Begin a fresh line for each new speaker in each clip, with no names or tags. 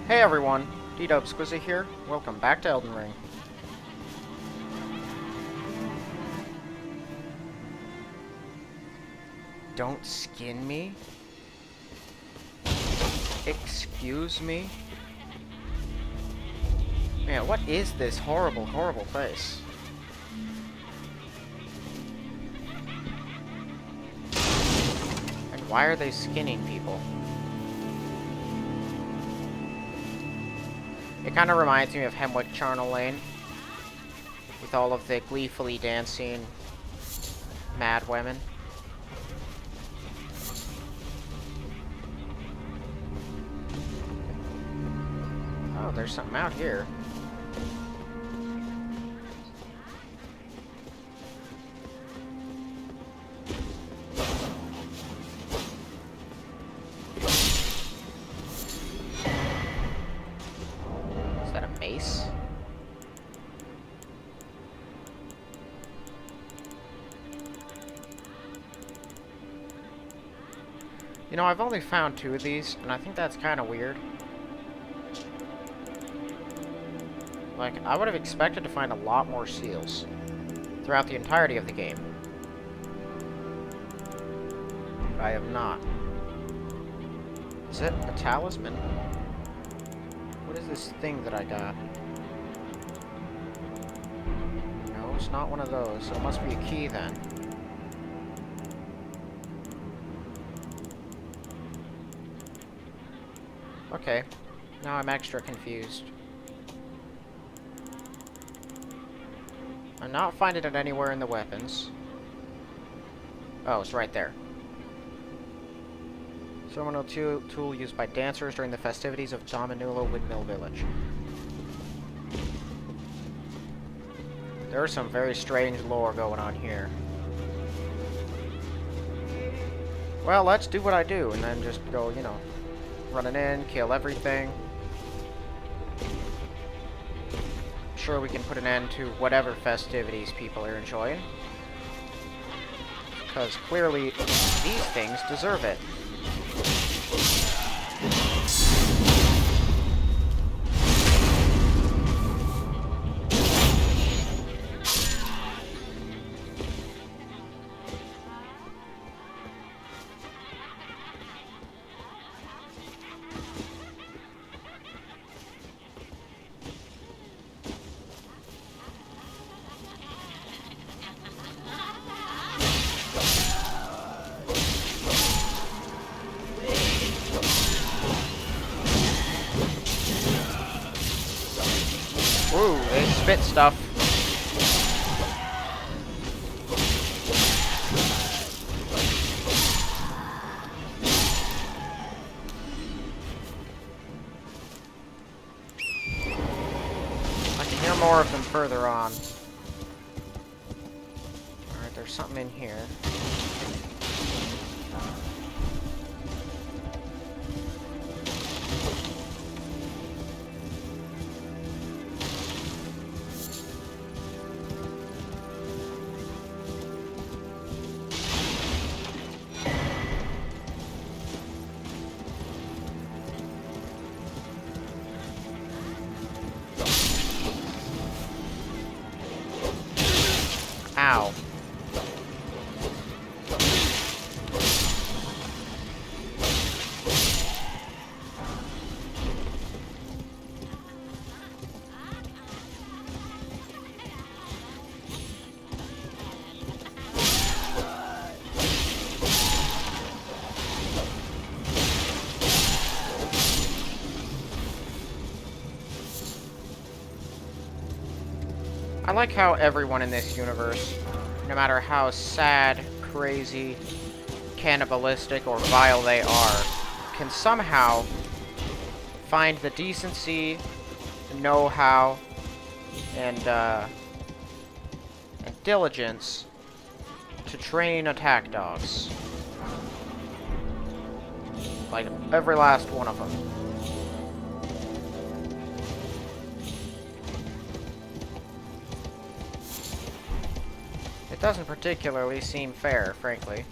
Hey everyone, D-Dub here. Welcome back to Elden Ring. Don't skin me? Excuse me? Man, what is this horrible, horrible place? And why are they skinning people? It kind of reminds me of Hemwick Charnel Lane, with all of the gleefully dancing mad women. Oh, there's something out here. Is that a mace? You know, I've only found 2 of these, and I think that's kind of weird. Like, I would have expected to find a lot more seals throughout the entirety of the game. But I have not. Is it a talisman? What is this thing that I got? No, it's not one of those, so it must be a key then. Okay, now I'm extra confused. I'm not finding it anywhere in the weapons. Oh, it's right there. Ceremonial tool used by dancers during the festivities of Dominula Windmill Village. There's some very strange lore going on here. Well, let's do what I do, and then just go, you know, running in, kill everything. Sure, we can put an end to whatever festivities people are enjoying. Because clearly, these things deserve it. Ooh, they spit stuff. I can hear more of them further on. Alright, there's something in here. Ow. I like how everyone in this universe, no matter how sad, crazy, cannibalistic, or vile they are, can somehow find the decency, know-how, and diligence to train attack dogs. Like, every last one of them. It doesn't particularly seem fair, frankly.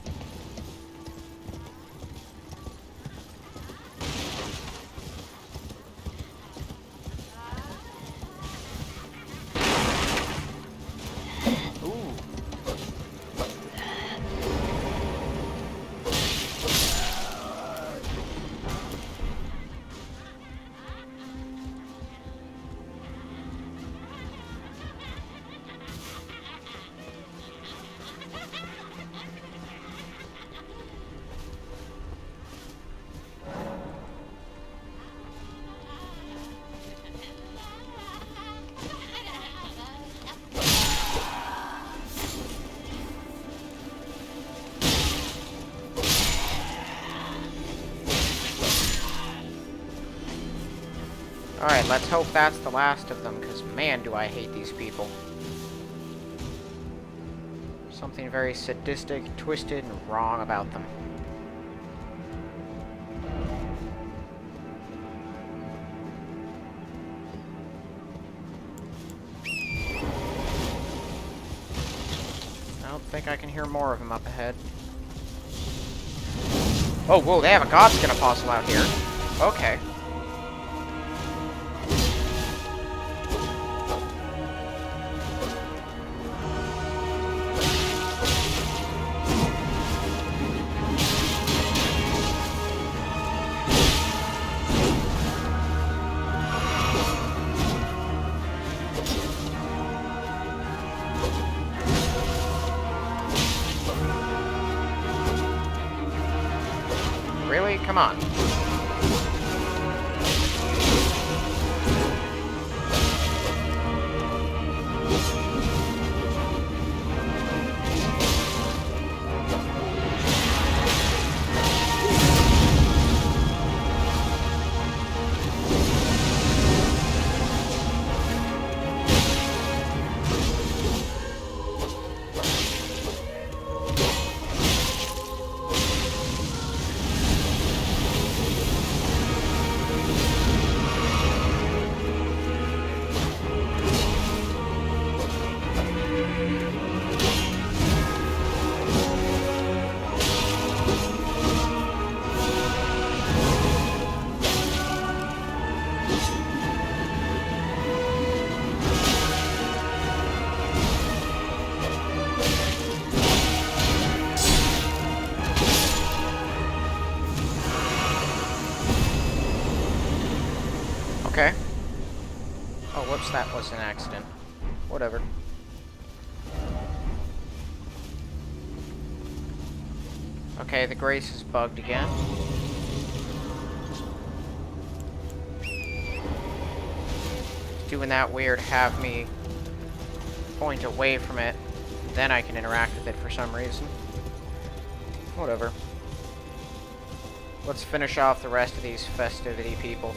Alright, let's hope that's the last of them, because man, do I hate these people. Something very sadistic, twisted, and wrong about them. I don't think I can hear more of them up ahead. Oh, whoa, they have a godskin apostle out here. Okay. Really? Come on. Okay. Oh, whoops, that was an accident. Whatever. Okay, the grace is bugged again. It's doing that weird have me point away from it, then I can interact with it for some reason. Whatever. Let's finish off the rest of these festivity people.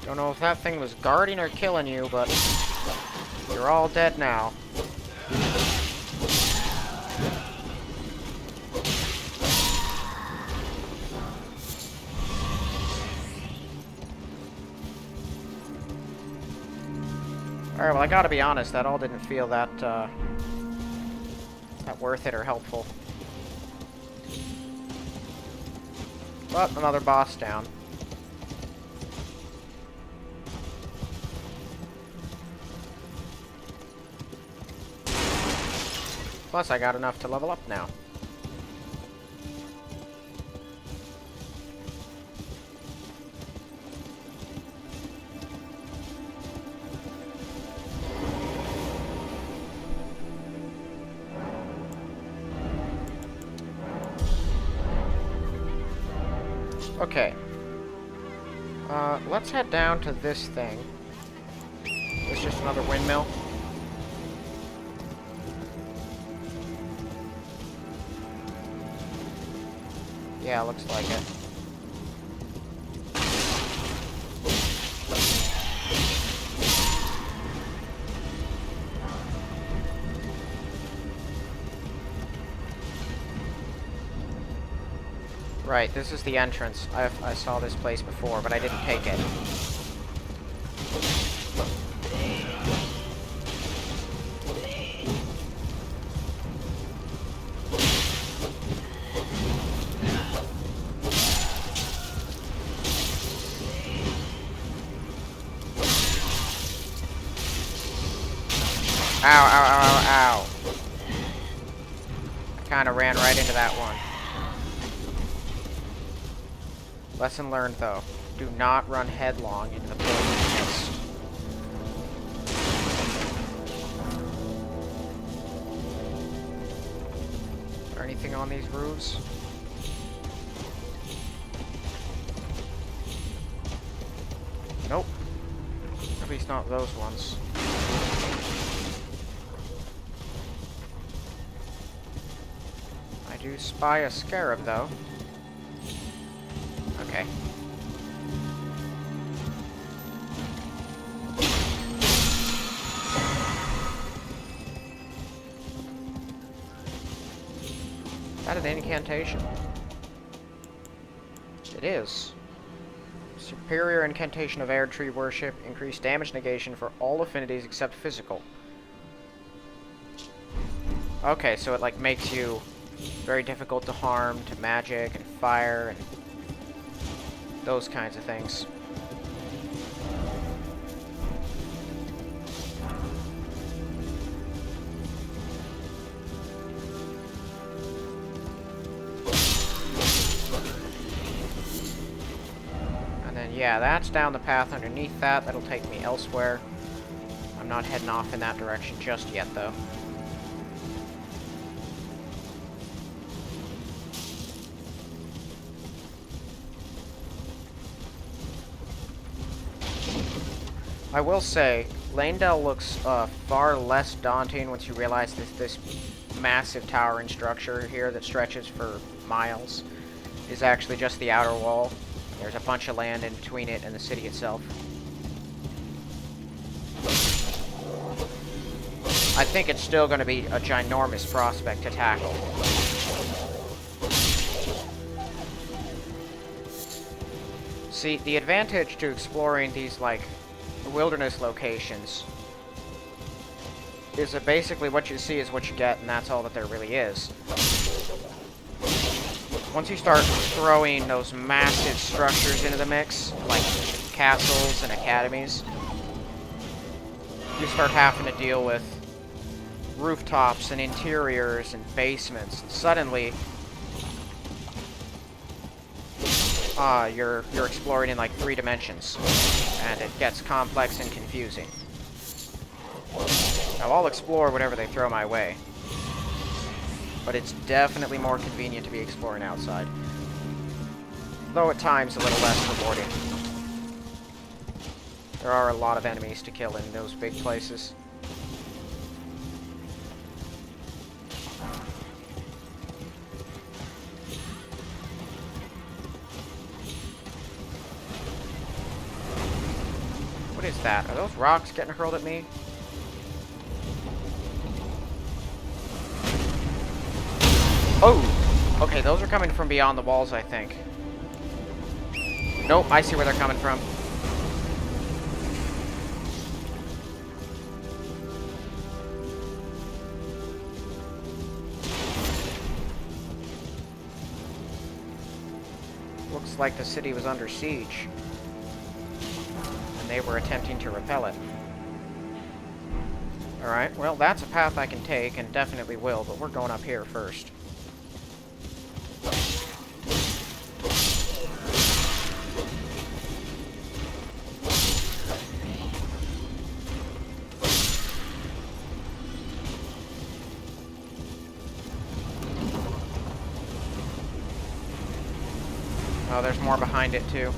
Don't know if that thing was guarding or killing you, but you're all dead now. Alright, well, I gotta be honest, that all didn't feel that worth it or helpful. But another boss down. Plus, I got enough to level up now. Okay. Let's head down to this thing. It's just another windmill. Yeah, looks like it. Right, this is the entrance. I saw this place before, but I didn't take it. Ow, ow, ow, ow, ow. I kind of ran right into that one. Lesson learned, though. Do not run headlong into the poison mist. Is there anything on these roofs? Nope. At least not those ones. I do spy a scarab, though. Okay. Is that an incantation? It is. Superior incantation of air tree worship. Increased damage negation for all affinities except physical. Okay, so it like makes you very difficult to harm to magic and fire and those kinds of things. And then, yeah, that's down the path underneath that. That'll take me elsewhere. I'm not heading off in that direction just yet, though. I will say, Lanedell looks far less daunting once you realize this massive towering structure here that stretches for miles is actually just the outer wall. There's a bunch of land in between it and the city itself. I think it's still going to be a ginormous prospect to tackle. See, the advantage to exploring these, like, wilderness locations is that basically what you see is what you get, and that's all that there really is. Once you start throwing those massive structures into the mix, like castles and academies, you start having to deal with rooftops and interiors and basements, and suddenly you're exploring in like 3 dimensions, and it gets complex and confusing. Now I'll explore whatever they throw my way, but it's definitely more convenient to be exploring outside, though at times a little less rewarding. There are a lot of enemies to kill in those big places. What is that? Are those rocks getting hurled at me? Oh! Okay, those are coming from beyond the walls, I think. Nope, I see where they're coming from. Looks like the city was under siege, and they were attempting to repel it. Alright, well, that's a path I can take, and definitely will, but we're going up here first. Oh, there's more behind it, too.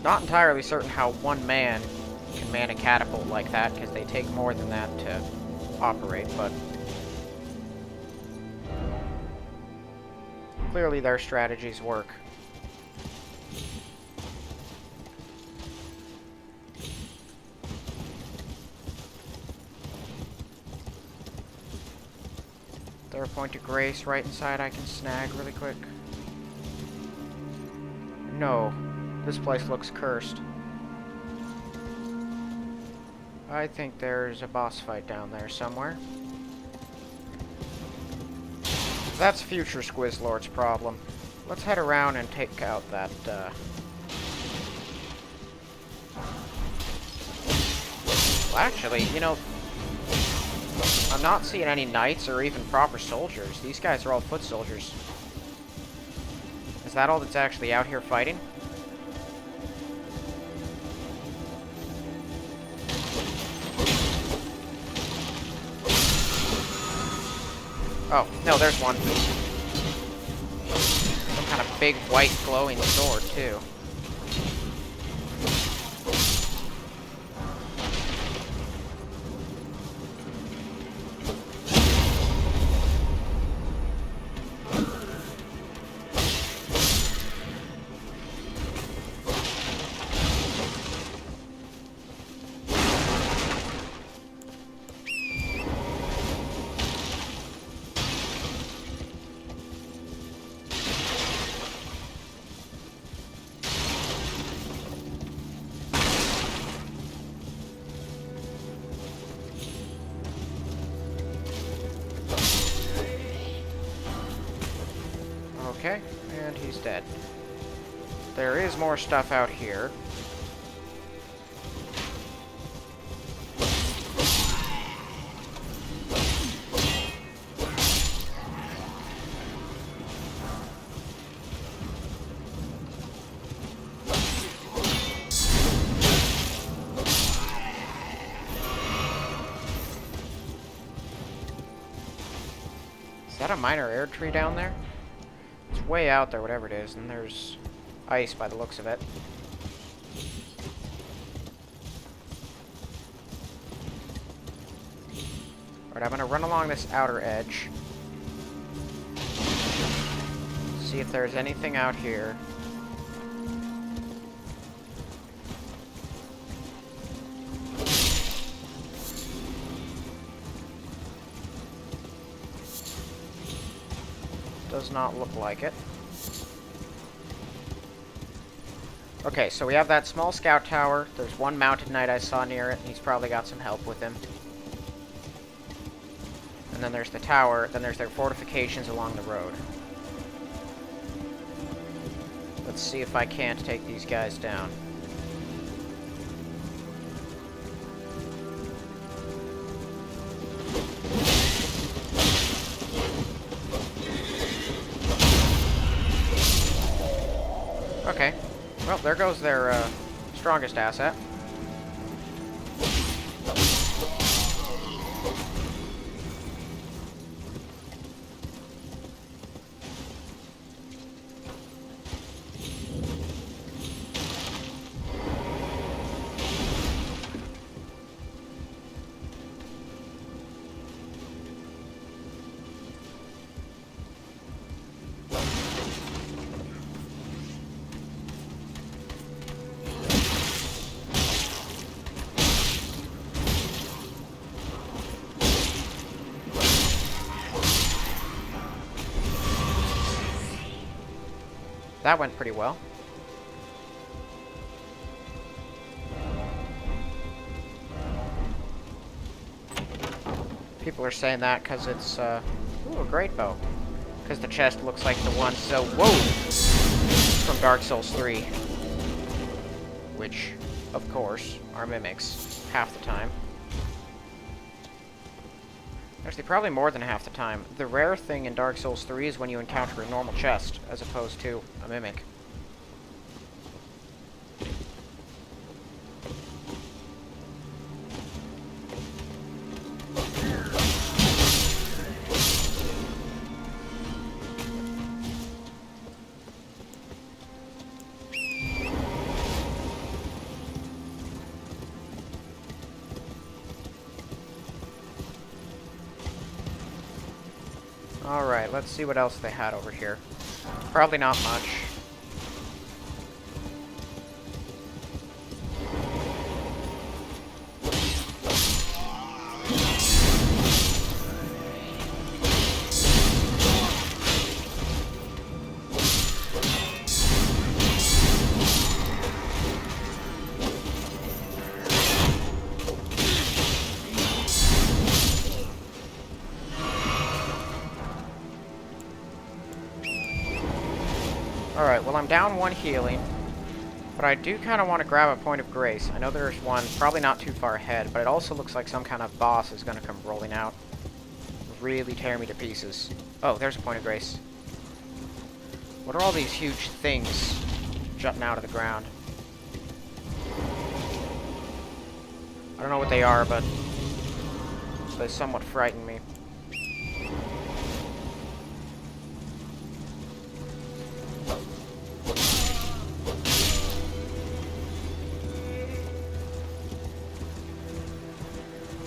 Not entirely certain how one man can man a catapult like that, because they take more than that to operate, but clearly their strategies work. Is there a point of grace right inside I can snag really quick? No. This place looks cursed. I think there's a boss fight down there somewhere. That's future Squizzlord's problem. Let's head around and take out that, Well, actually, you know, I'm not seeing any knights or even proper soldiers. These guys are all foot soldiers. Is that all that's actually out here fighting? Oh, no, there's one. Some kind of big white glowing sword, too. Okay, and he's dead. There is more stuff out here. Is that a minor air tree down there? It's way out there, whatever it is, and there's ice by the looks of it. Alright, I'm gonna run along this outer edge. See if there's anything out here. Does not look like it. Okay, so we have that small scout tower. There's one mounted knight I saw near it. He's probably got some help with him. And then there's the tower. Then there's their fortifications along the road. Let's see if I can't take these guys down. Okay. Well, there goes their strongest asset. That went pretty well. People are saying that because it's, ooh, a great bow. Because the chest looks like the one, so, whoa! From Dark Souls 3. Which, of course, are mimics half the time. Actually, probably more than half the time. The rare thing in Dark Souls 3 is when you encounter a normal chest, as opposed to a mimic. Alright, let's see what else they had over here. Probably not much. Alright, well I'm down one healing, but I do kind of want to grab a point of grace. I know there's one probably not too far ahead, but it also looks like some kind of boss is going to come rolling out. really tear me to pieces. Oh, there's a point of grace. What are all these huge things jutting out of the ground? I don't know what they are, but they somewhat frighten me.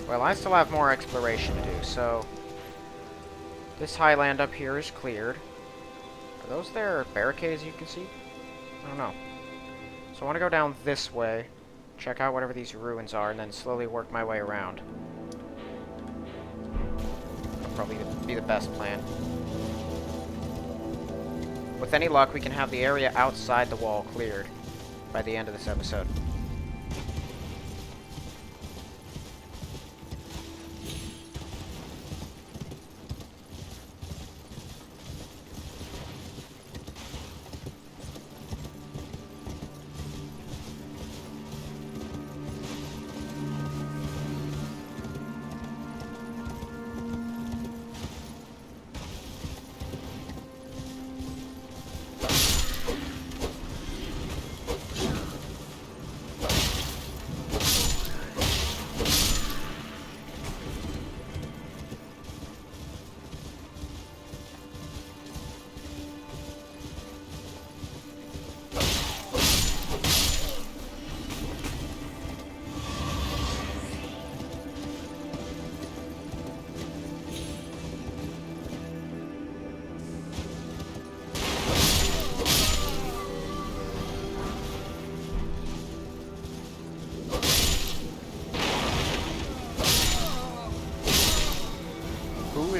Well, I still have more exploration to do, so this highland up here is cleared. Are those there barricades you can see? I don't know. So I want to go down this way, check out whatever these ruins are, and then slowly work my way around. That'll probably be the best plan. With any luck, we can have the area outside the wall cleared by the end of this episode.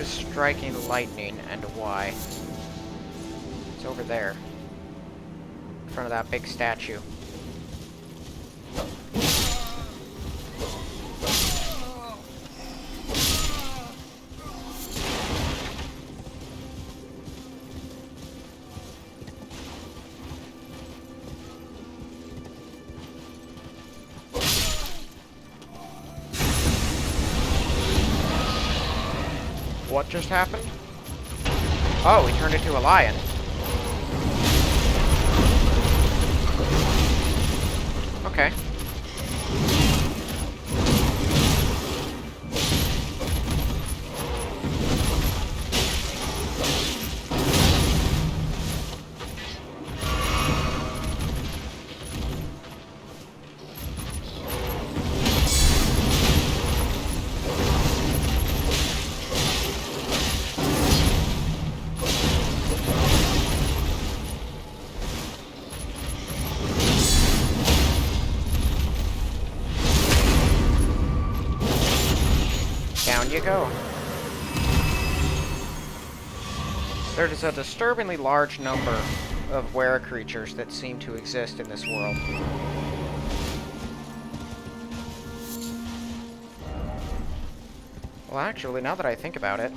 Striking lightning, and why? It's over there. In front of that big statue. What just happened? Oh, he turned into a lion. Okay. Down you go. There is a disturbingly large number of were creatures that seem to exist in this world. Well, actually, now that I think about it...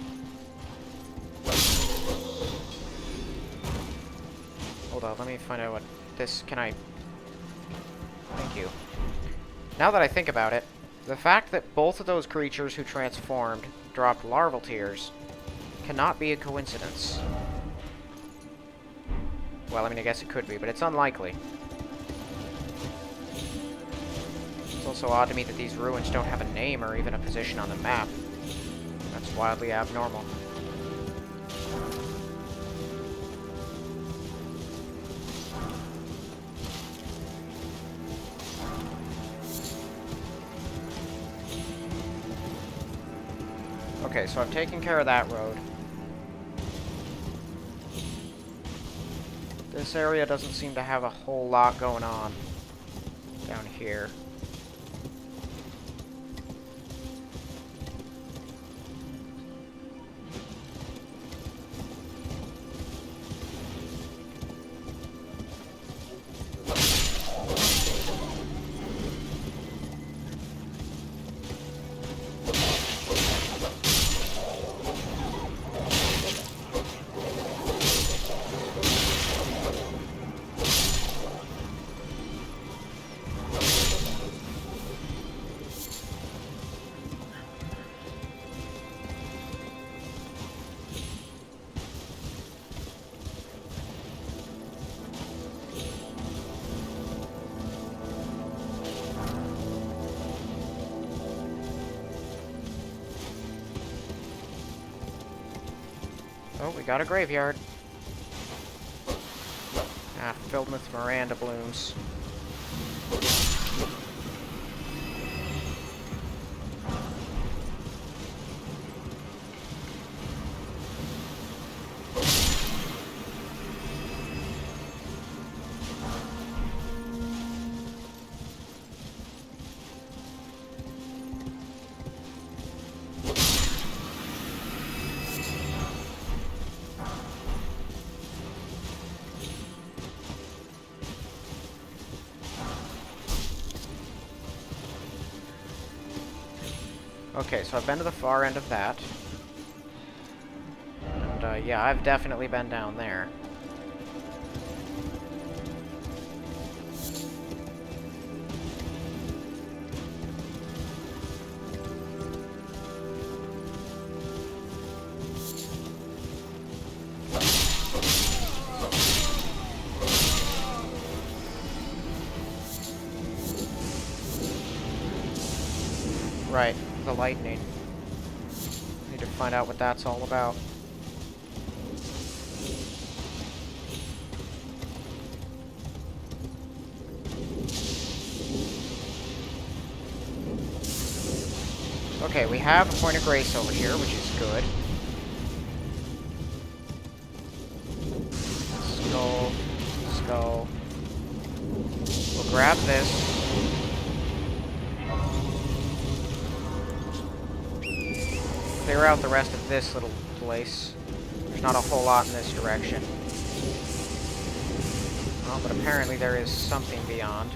Hold on, let me find out what this... Can I... Thank you. Now that I think about it, the fact that both of those creatures who transformed dropped larval tears cannot be a coincidence. Well, I mean, I guess it could be, but it's unlikely. It's also odd to me that these ruins don't have a name or even a position on the map. That's wildly abnormal. Okay, so I've taken care of that road. This area doesn't seem to have a whole lot going on down here. Oh, we got a graveyard. Ah, filled with Miranda blooms. Okay, so I've been to the far end of that. And, yeah, I've definitely been down there. Right, the lightning. Need to find out what that's all about. Okay, we have a point of grace over here, which is good. Skull. Skull. We'll grab this. Clear out the rest of this little place. There's not a whole lot in this direction. Oh, but apparently there is something beyond.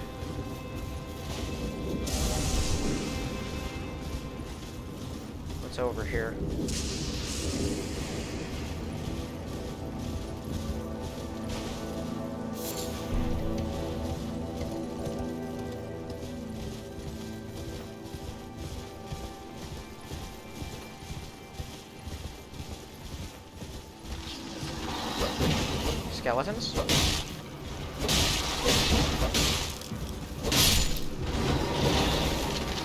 What's over here? Skeletons?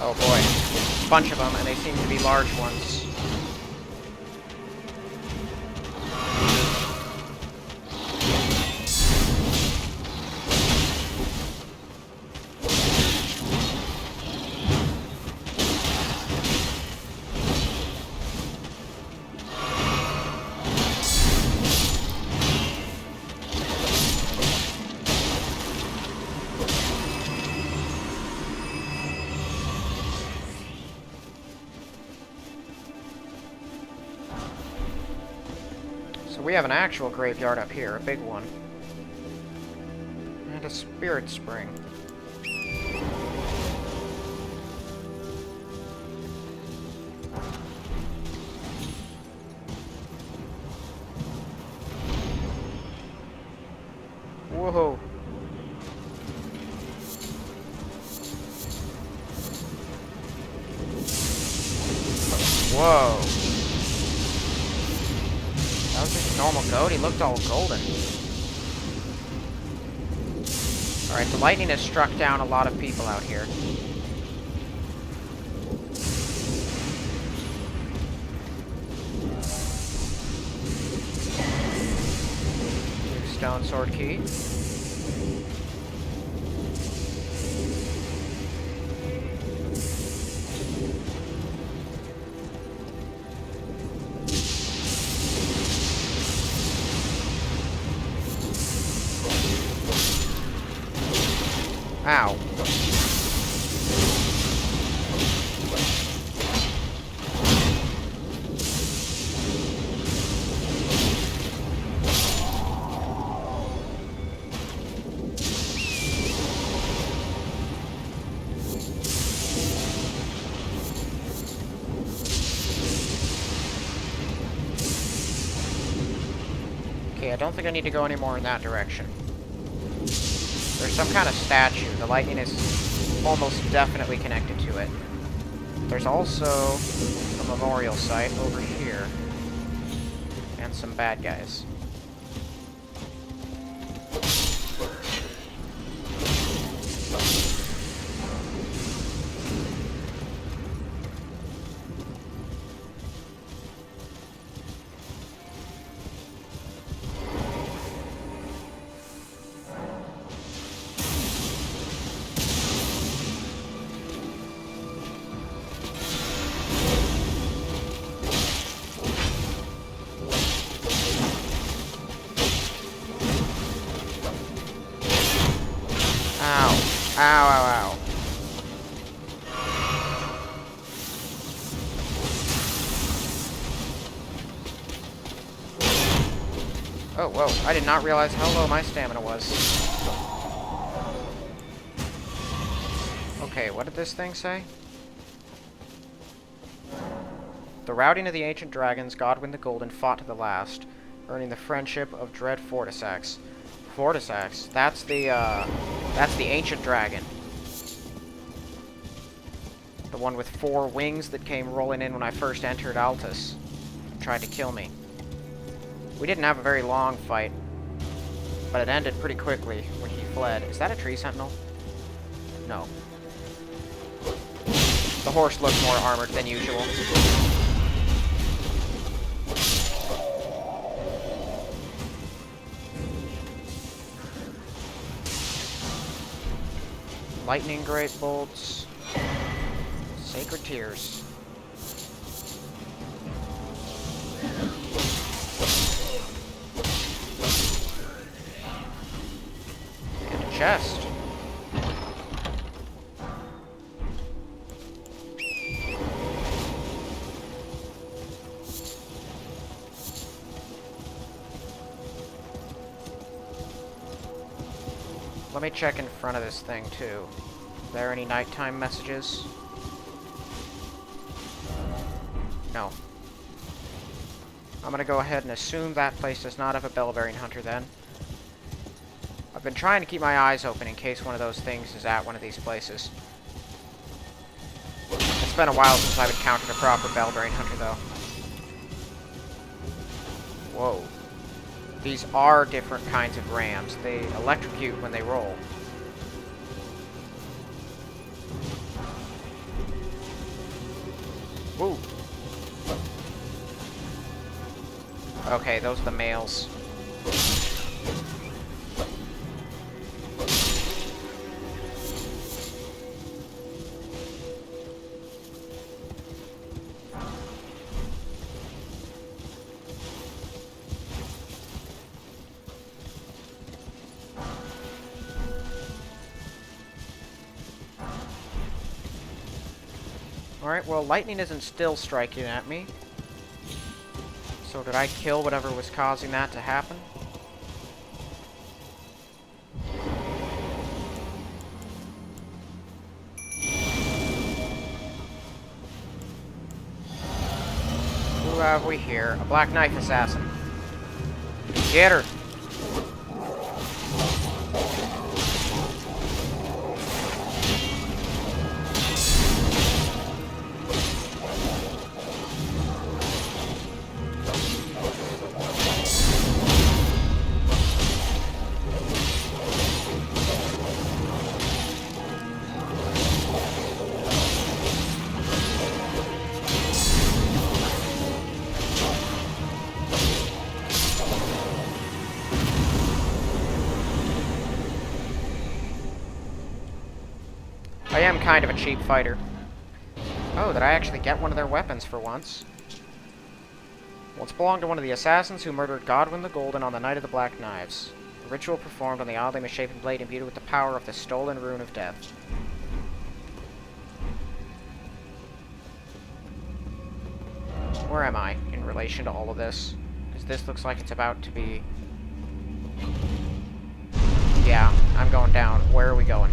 Oh boy. A bunch of them, and they seem to be large ones. So we have an actual graveyard up here, a big one. And a spirit spring. Whoa. Whoa. That was just a normal goat. He looked all golden. Alright, the lightning has struck down a lot of people out here. New stone sword key. Ow. Okay, I don't think I need to go any more in that direction. There's some kind of statue. The lightning is almost definitely connected to it. There's also a memorial site over here. And some bad guys. Ow, ow, ow. Oh, whoa. I did not realize how low my stamina was. Okay, what did this thing say? The routing of the ancient dragons, Godwyn the Golden fought to the last, earning the friendship of Dread Fortisax. Fortisax? That's the ancient dragon. The one with 4 wings that came rolling in when I first entered Altus. Tried to kill me. We didn't have a very long fight, but it ended pretty quickly when he fled. Is that a tree sentinel? No. The horse looked more armored than usual. Lightning great bolts. Sacred tears. And a chest. Let me check in front of this thing, too. Are there any nighttime messages? No. I'm gonna go ahead and assume that place does not have a bell-bearing hunter, then. I've been trying to keep my eyes open in case one of those things is at one of these places. It's been a while since I've encountered a proper bell-bearing hunter, though. Whoa. These are different kinds of rams. They electrocute when they roll. Woo. Okay, those are the males. Alright, well, lightning isn't still striking at me. So did I kill whatever was causing that to happen? Who have we here? A Black Knife Assassin. Get her! I am kind of a cheap fighter. Oh, did I actually get one of their weapons for once? Once belonged to one of the assassins who murdered Godwyn the Golden on the Night of the Black Knives. A ritual performed on the oddly misshapen blade imbued with the power of the stolen Rune of Death. Where am I in relation to all of this? Because this looks like it's about to be... Yeah, I'm going down. Where are we going?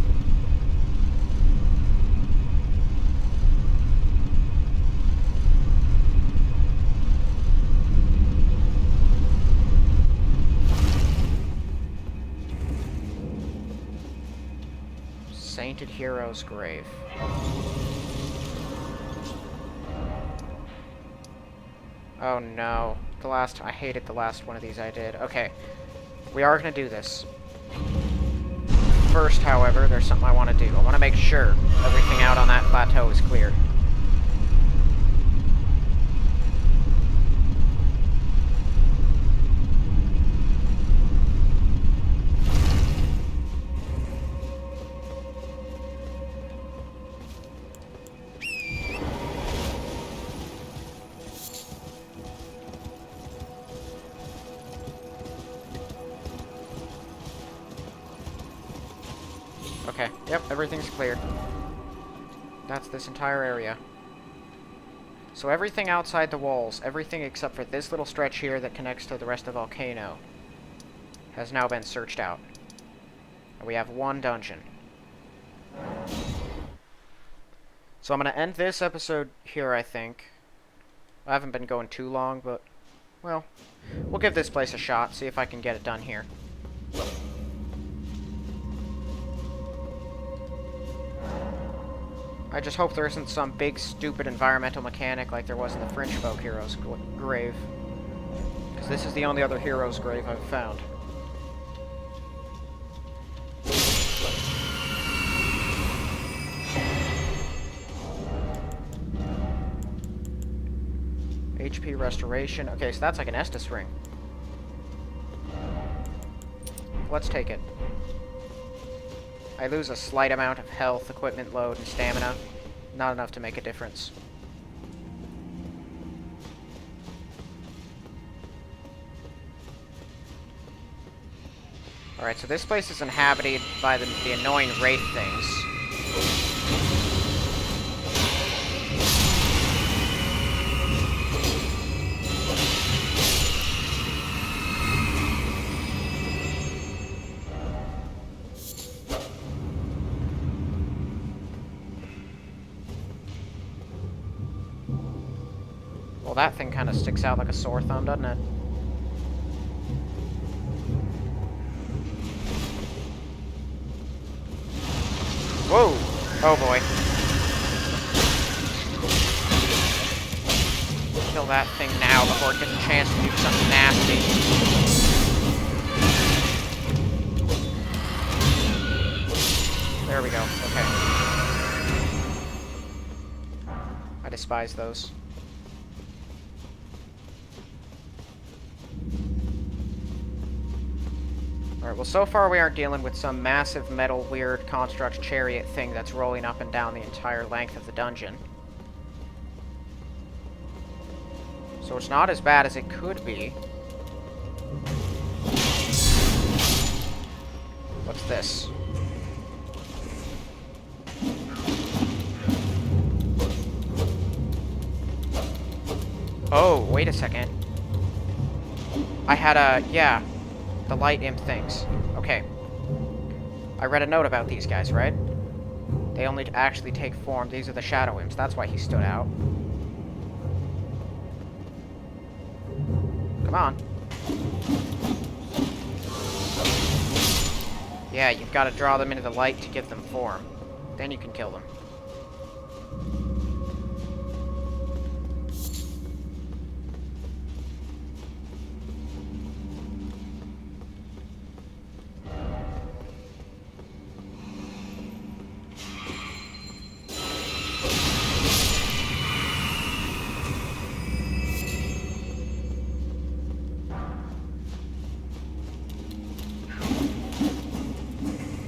Sainted Hero's Grave. Oh no. I hated the last one of these I did. Okay. We are gonna do this. First, however, there's something I want to do. I want to make sure everything out on that plateau is cleared. Okay, yep, everything's clear. That's this entire area. So everything outside the walls, everything except for this little stretch here that connects to the rest of the volcano, has now been searched out. And we have one dungeon. So I'm going to end this episode here, I think. I haven't been going too long, but, well, we'll give this place a shot, see if I can get it done here. I just hope there isn't some big, stupid environmental mechanic like there was in the Fringe Folk hero's grave. Because this is the only other hero's grave I've found. HP restoration. Okay, so that's like an Estus ring. Let's take it. I lose a slight amount of health, equipment load, and stamina. Not enough to make a difference. Alright, so this place is inhabited by the annoying wraith things. Well, that thing kind of sticks out like a sore thumb, doesn't it? Whoa! Oh boy. Kill that thing now before it gets a chance to do something nasty. There we go. Okay. I despise those. Alright, well, so far we aren't dealing with some massive metal weird construct chariot thing that's rolling up and down the entire length of the dungeon. So it's not as bad as it could be. What's this? Oh, wait a second. I had a... yeah. The light imp things. Okay. I read a note about these guys, right? They only actually take form. These are the shadow imps. That's why he stood out. Come on. Yeah, you've got to draw them into the light to give them form. Then you can kill them.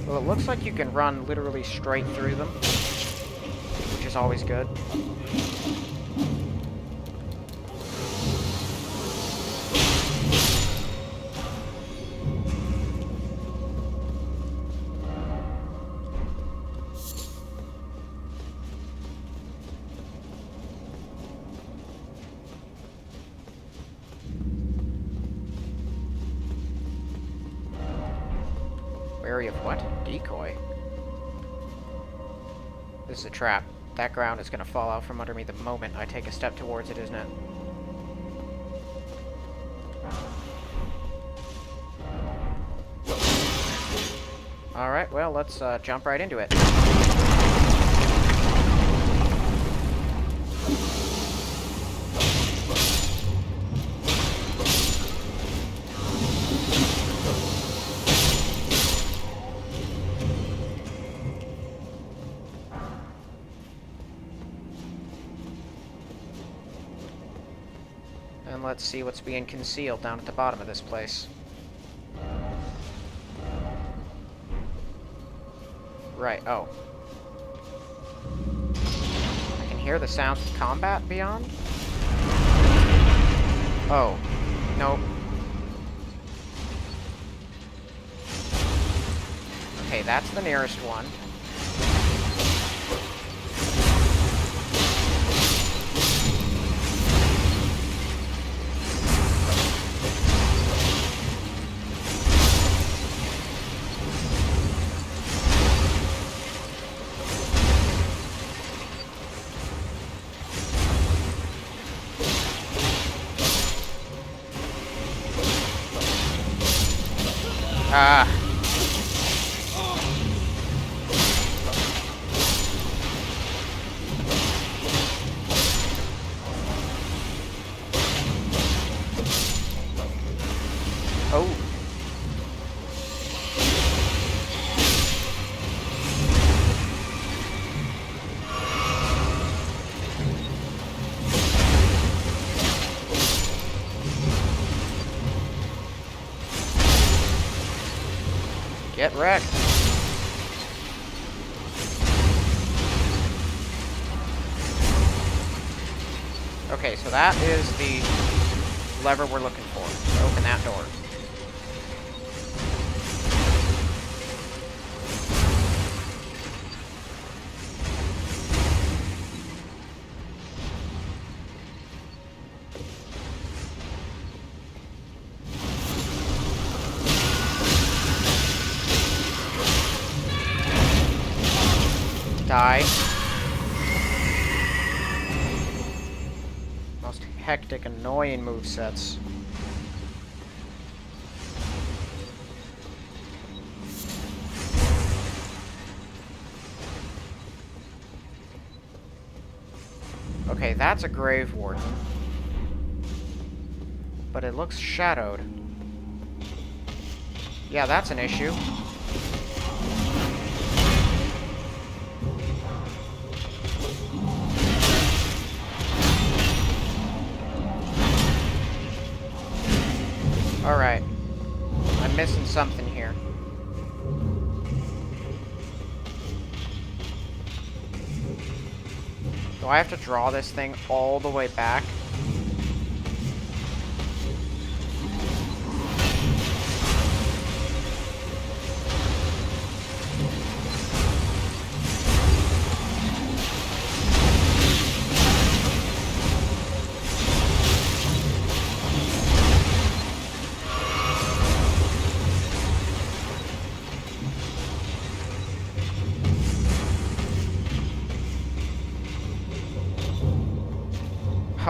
Well, it looks like you can run literally straight through them, which is always good. Wary of what? Decoy? This is a trap. That ground is going to fall out from under me the moment I take a step towards it, isn't it? Alright, well, let's jump right into it. And let's see what's being concealed down at the bottom of this place. Right, oh. I can hear the sounds of combat beyond? Oh. Nope. Okay, that's the nearest one. Ah. Oh. Get wrecked. Okay, so that is the lever we're looking for. So open that door. Die. Most hectic, annoying movesets. Okay, that's a grave warden. But it looks shadowed. Yeah, that's an issue. Alright. I'm missing something here. Do I have to draw this thing all the way back?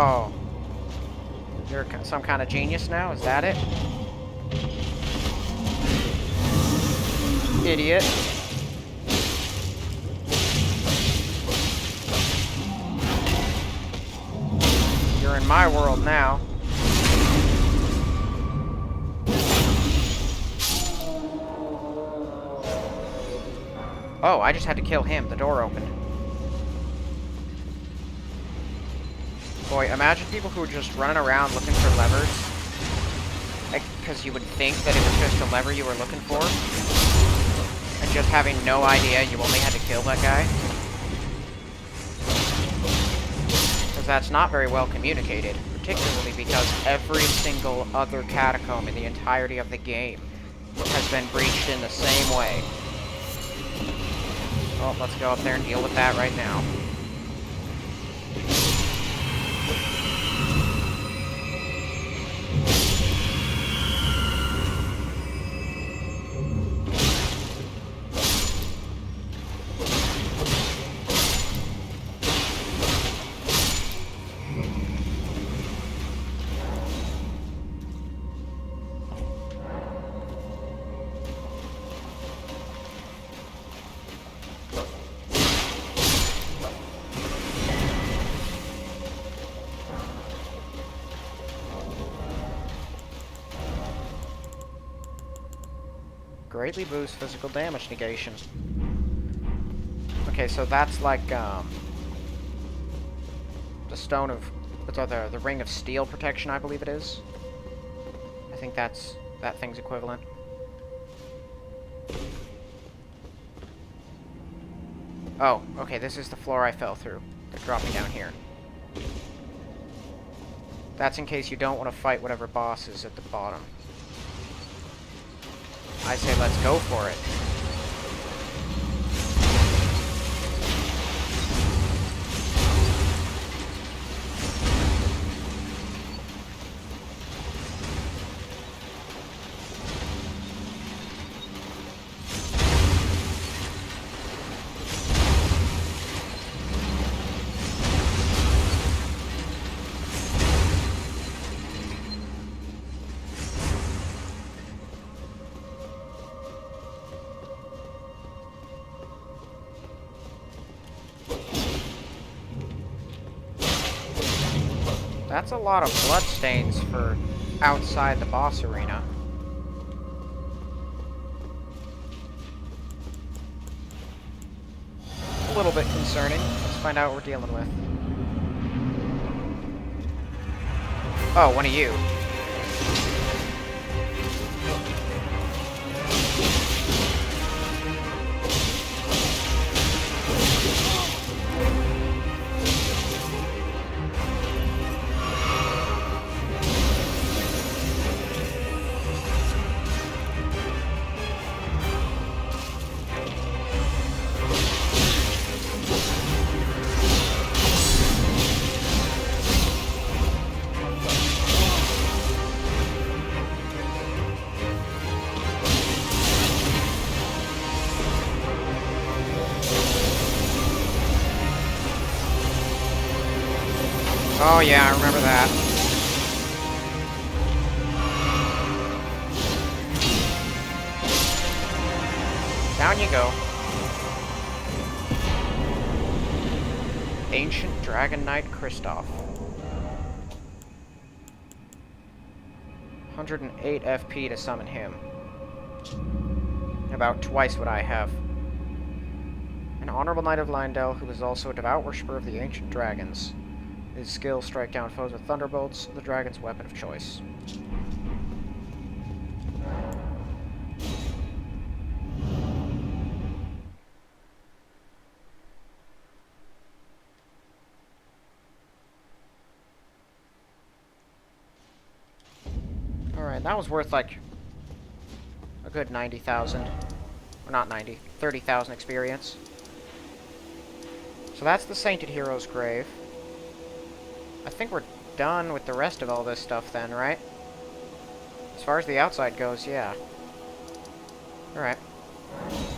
Oh. You're some kind of genius now? Is that it? Idiot. You're in my world now. Oh, I just had to kill him. The door opened. Boy, imagine people who are just running around looking for levers. Because you would think that it was just a lever you were looking for. And just having no idea you only had to kill that guy. Because that's not very well communicated. Particularly because every single other catacomb in the entirety of the game has been breached in the same way. Well, let's go up there and deal with that right now. Greatly boosts physical damage negation. Okay, so that's like, the stone of... the ring of steel protection, I believe it is. I think that's... that thing's equivalent. Oh, okay, this is the floor I fell through. They're dropping down here. That's in case you don't want to fight whatever boss is at the bottom. I say let's go for it. That's a lot of bloodstains for outside the boss arena. A little bit concerning. Let's find out what we're dealing with. Oh, one of you. Oh yeah, I remember that. Down you go. Ancient Dragon Knight Kristoff. 108 FP to summon him. About twice what I have. An honorable knight of Lindell who is also a devout worshipper of the ancient dragons. His skills strike down foes with thunderbolts, the dragon's weapon of choice. Alright, that was worth like a good 90,000. Or not 90, 30,000 experience. So that's the Sainted Hero's Grave. I think we're done with the rest of all this stuff then, right? As far as the outside goes, yeah. Alright.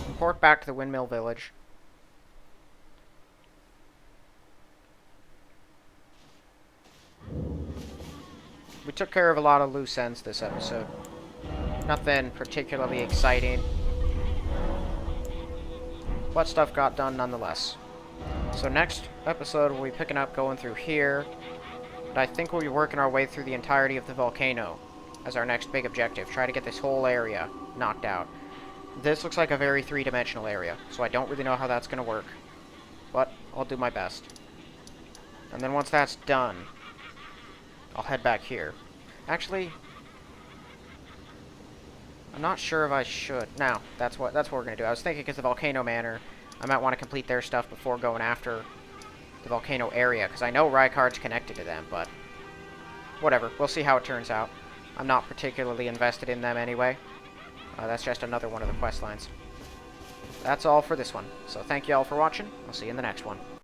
Report back to the Windmill Village. We took care of a lot of loose ends this episode. Nothing particularly exciting. But stuff got done nonetheless. So next episode we'll be picking up going through here. And I think we'll be working our way through the entirety of the volcano as our next big objective. Try to get this whole area knocked out. This looks like a very three-dimensional area, so I don't really know how that's going to work. But I'll do my best. And then once that's done, I'll head back here. Actually, I'm not sure if I should. No, that's what we're going to do. I was thinking because the Volcano Manor, I might want to complete their stuff before going after the volcano area, because I know Rykard's connected to them, but whatever. We'll see how it turns out. I'm not particularly invested in them anyway. That's just another one of the quest lines. That's all for this one. So thank you all for watching. I'll see you in the next one.